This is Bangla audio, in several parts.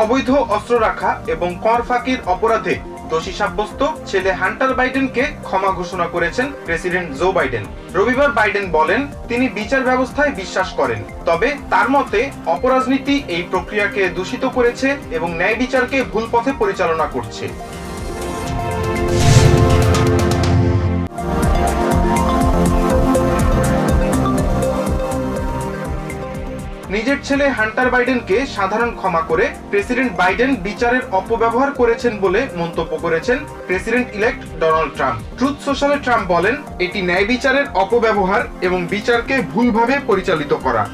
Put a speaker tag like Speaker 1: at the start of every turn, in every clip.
Speaker 1: অবৈধ অস্ত্র রাখা এবং কর ফাঁকির অপরাধে দোষী সাব্যস্ত ছেলে হান্টার বাইডেনকে ক্ষমা ঘোষণা করেছেন প্রেসিডেন্ট জো বাইডেন। রবিবার বাইডেন বলেন তিনি বিচার ব্যবস্থায় বিশ্বাস করেন, তবে তার মতে অপরাজনীতি এই প্রক্রিয়াকে দূষিত করেছে এবং ন্যায় বিচারকে ভুল পথে পরিচালনা করছে। নিজের ছেলে হান্টার বাইডেনকে সাধারণ ক্ষমা করে প্রেসিডেন্ট বাইডেন বিচারের অপব্যবহার করেছেন বলে মন্তব্য করেছেন president elect Donald Trump. Truth সোশ্যালে ট্রাম্প বলেন এটি ন্যায় বিচারের অপব্যবহার এবং বিচারকে ভুলভাবে পরিচালিত করা।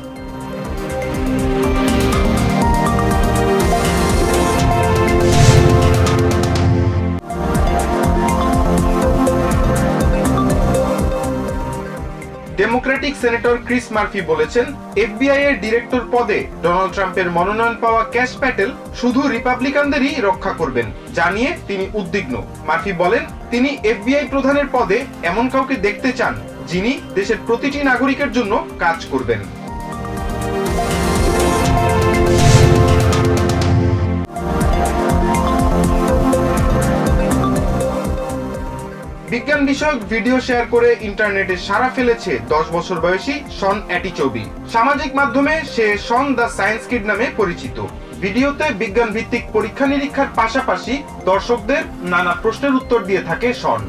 Speaker 1: ডেমোক্রেটিক সেনেটর ক্রিস মার্ফি বলেছেন এফবিআই এর ডিরেক্টর পদে ডোনাল্ড ট্রাম্পের মনোনয়ন পাওয়া ক্যাশ প্যাটেল শুধু রিপাবলিকানদেরই রক্ষা করবেন, জানিয়ে তিনি উদ্বিগ্ন। মার্ফি বলেন তিনি এফবিআই প্রধানের পদে এমন কাউকে দেখতে চান যিনি দেশের প্রতিটি নাগরিকের জন্য কাজ করবেন। বিজ্ঞান বিষয়ক ভিডিও শেয়ার করে ইন্টারনেটে সাড়া ফেলেছে 10 বছর বয়সী শন অ্যাটিচবি। সামাজিক মাধ্যমে সে শন দ্য সায়েন্স কিড নামে পরিচিত। ভিডিওতে বিজ্ঞান ভিত্তিক পরীক্ষা নিরীক্ষার পাশাপাশি দর্শকদের নানা প্রশ্নের উত্তর দিয়ে থাকে শন।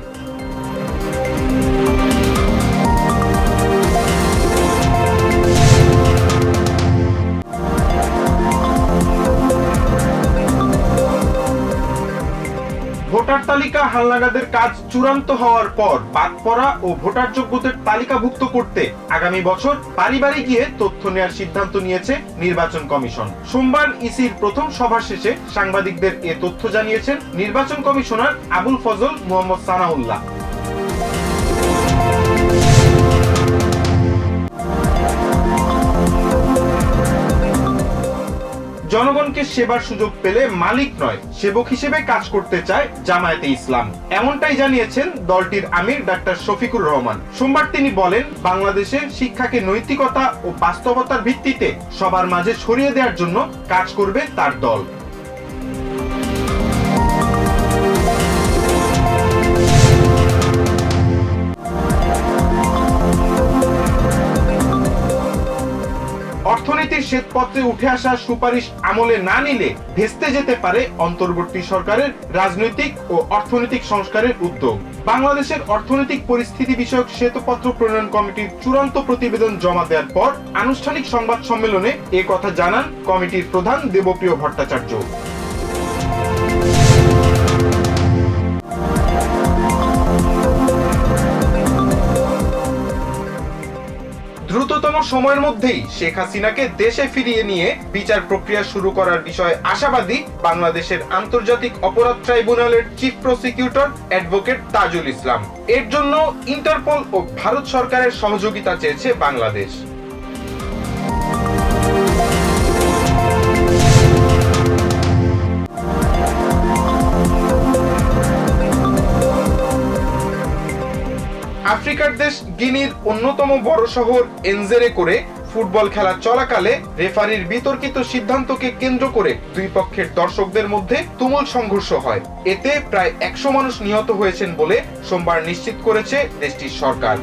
Speaker 1: ভোটার তালিকা হালনাগাদের কাজ চূড়ান্ত হওয়ার পর বাদ পড়া ও ভোটার যোগ্যদের তালিকাভুক্ত করতে আগামী বছর বাড়ি বাড়ি গিয়ে তথ্য নেওয়ার সিদ্ধান্ত নিয়েছে নির্বাচন কমিশন। সোমবার ইসির প্রথম সভা শেষে সাংবাদিকদের এ তথ্য জানিয়েছেন নির্বাচন কমিশনার আবুল ফজল মোহাম্মদ সানাউল্লাহ। জনগণকে সেবার সুযোগ পেলে মালিক নয় সেবক হিসেবে কাজ করতে চায় জামায়াতে ইসলাম, এমনটাই জানিয়েছেন দলটির আমির ডাক্তার শফিকুর রহমান। সোমবার তিনি বলেন বাংলাদেশে শিক্ষাকে নৈতিকতা ও বাস্তবতার ভিত্তিতে সবার মাঝে ছড়িয়ে দেওয়ার জন্য কাজ করবে তার দল। অর্থনীতির শ্বেতপত্রে উঠে আসা সুপারিশ আমলে না নিলে ভেস্তে যেতে পারে অন্তর্বর্তী সরকারের রাজনৈতিক ও অর্থনৈতিক সংস্কারের উদ্যোগ। বাংলাদেশের অর্থনৈতিক পরিস্থিতি বিষয়ক শ্বেতপত্র প্রণয়ন কমিটির চূড়ান্ত প্রতিবেদন জমা দেওয়ার পর আনুষ্ঠানিক সংবাদ সম্মেলনে এ কথা জানান কমিটির প্রধান দেবপ্রিয় ভট্টাচার্য। দ্রুততম সময়ের মধ্যেই শেখ হাসিনাকে দেশে ফিরিয়ে নিয়ে বিচার প্রক্রিয়া শুরু করার বিষয়ে আশাবাদী বাংলাদেশের আন্তর্জাতিক অপরাধ ট্রাইব্যুনালের chief prosecutor advocate Tajul Islam. এর জন্য ইন্টারপোল ও ভারত সরকারের সহযোগিতা চেয়েছে বাংলাদেশ। আফ্রিকার দেশ গিনির অন্যতম বড় শহর এনজেরে করে ফুটবল খেলা চলাকালে রেফারির বিতর্কিত সিদ্ধান্তকে কেন্দ্র করে দুই পক্ষের দর্শকদের মধ্যে তুমুল সংঘর্ষ হয়। এতে প্রায় 100 মানুষ নিহত হয়েছেন বলে সোমবার নিশ্চিত করেছে দেশটির সরকার।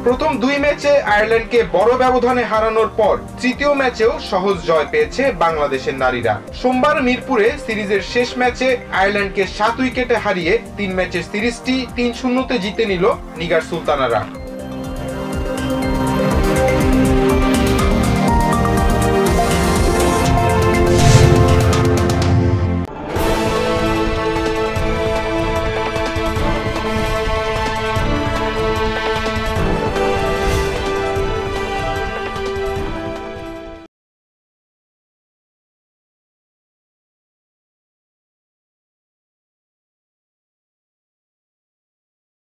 Speaker 1: প্রথম দুই ম্যাচে আয়ারল্যান্ডকে বড় ব্যবধানে হারানোর পর তৃতীয় ম্যাচেও সহজ জয় পেয়েছে বাংলাদেশের নারীরা। সোমবার মিরপুরে সিরিজের শেষ ম্যাচে আয়ারল্যান্ডকে 7 উইকেটে হারিয়ে 3 ম্যাচের সিরিজটি 3-0 জিতে নিল নিগার সুলতানারা।